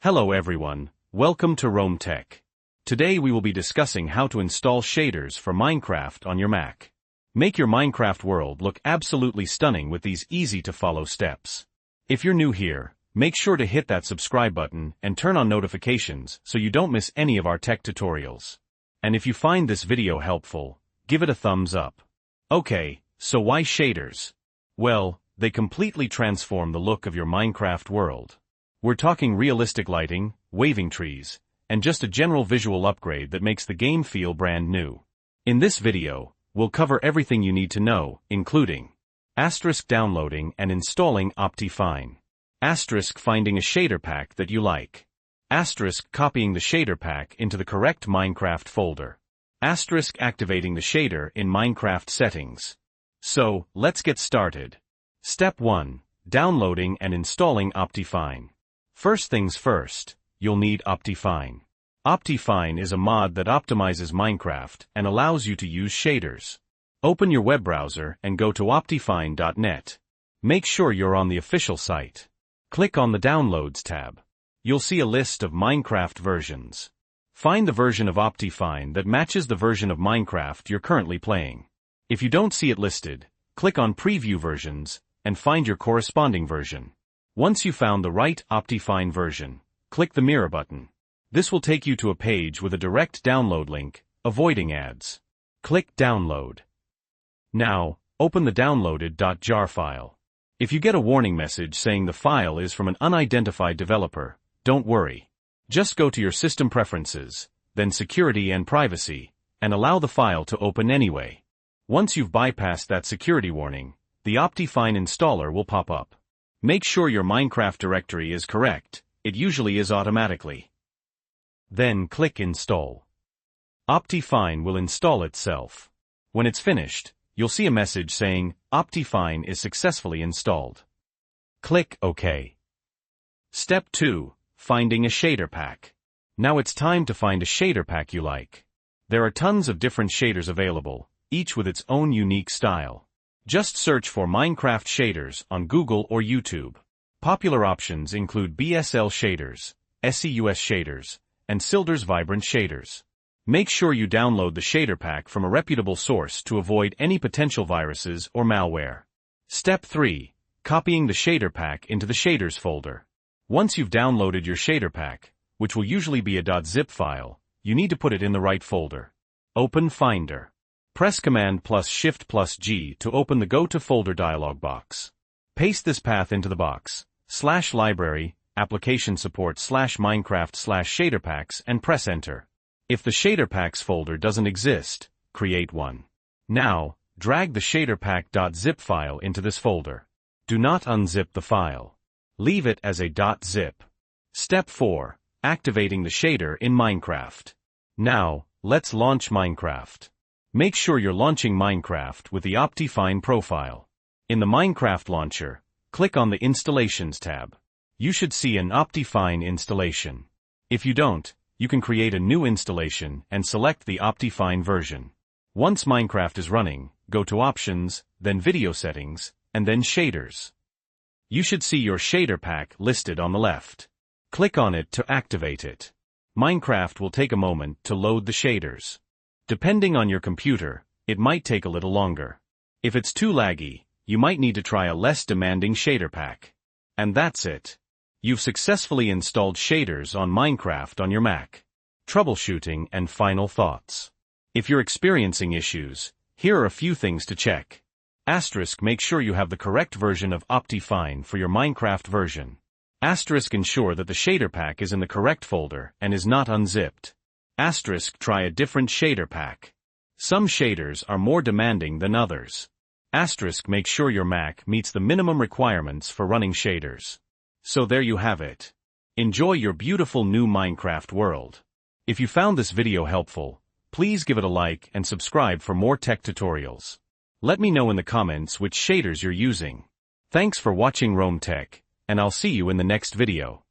Hello everyone, welcome to Rome Tech. Today we will be discussing how to install shaders for Minecraft on your Mac. Make your Minecraft world look absolutely stunning with these easy-to-follow steps. If you're new here, make sure to hit that subscribe button and turn on notifications so you don't miss any of our tech tutorials. And if you find this video helpful, give it a thumbs up. Okay, so why shaders? Well, they completely transform the look of your Minecraft world. We're talking realistic lighting, waving trees, and just a general visual upgrade that makes the game feel brand new. In this video, we'll cover everything you need to know, including downloading and installing Optifine, finding a shader pack that you like, copying the shader pack into the correct Minecraft folder, activating the shader in Minecraft settings. So, let's get started. Step 1. Downloading and installing Optifine. First things first, you'll need Optifine. Optifine is a mod that optimizes Minecraft and allows you to use shaders. Open your web browser and go to optifine.net. Make sure you're on the official site. Click on the Downloads tab. You'll see a list of Minecraft versions. Find the version of Optifine that matches the version of Minecraft you're currently playing. If you don't see it listed, click on Preview Versions and find your corresponding version. Once you've found the right Optifine version, click the mirror button. This will take you to a page with a direct download link, avoiding ads. Click Download. Now, open the downloaded .jar file. If you get a warning message saying the file is from an unidentified developer, don't worry. Just go to your system preferences, then security and privacy, and allow the file to open anyway. Once you've bypassed that security warning, the Optifine installer will pop up. Make sure your Minecraft directory is correct, it usually is automatically. Then click Install. Optifine will install itself. When it's finished, you'll see a message saying, Optifine is successfully installed. Click OK. Step 2. Finding a shader pack. Now it's time to find a shader pack you like. There are tons of different shaders available, each with its own unique style. Just search for Minecraft shaders on Google or YouTube. Popular options include BSL shaders, SEUS shaders, and Silder's Vibrant shaders. Make sure you download the shader pack from a reputable source to avoid any potential viruses or malware. Step 3. Copying the shader pack into the shaders folder. Once you've downloaded your shader pack, which will usually be a .zip file, you need to put it in the right folder. Open Finder. Press Command plus Shift plus G to open the Go to Folder dialog box. Paste this path into the box, /library, application support /Minecraft /shaderpacks and press Enter. If the shader packs folder doesn't exist, create one. Now, drag the shaderpack.zip file into this folder. Do not unzip the file. Leave it as a .zip. Step 4. Activating the shader in Minecraft. Now, let's launch Minecraft. Make sure you're launching Minecraft with the Optifine profile. In the Minecraft launcher, click on the Installations tab. You should see an Optifine installation. If you don't, you can create a new installation and select the Optifine version. Once Minecraft is running, go to Options, then Video Settings, and then Shaders. You should see your shader pack listed on the left. Click on it to activate it. Minecraft will take a moment to load the shaders. Depending on your computer, it might take a little longer. If it's too laggy, you might need to try a less demanding shader pack. And that's it. You've successfully installed shaders on Minecraft on your Mac. Troubleshooting and final thoughts. If you're experiencing issues, here are a few things to check. Make sure you have the correct version of Optifine for your Minecraft version. Ensure that the shader pack is in the correct folder and is not unzipped. Try a different shader pack. Some shaders are more demanding than others. Make sure your Mac meets the minimum requirements for running shaders. So there you have it. Enjoy your beautiful new Minecraft world. If you found this video helpful, please give it a like and subscribe for more tech tutorials. Let me know in the comments which shaders you're using. Thanks for watching Rome Tech, and I'll see you in the next video.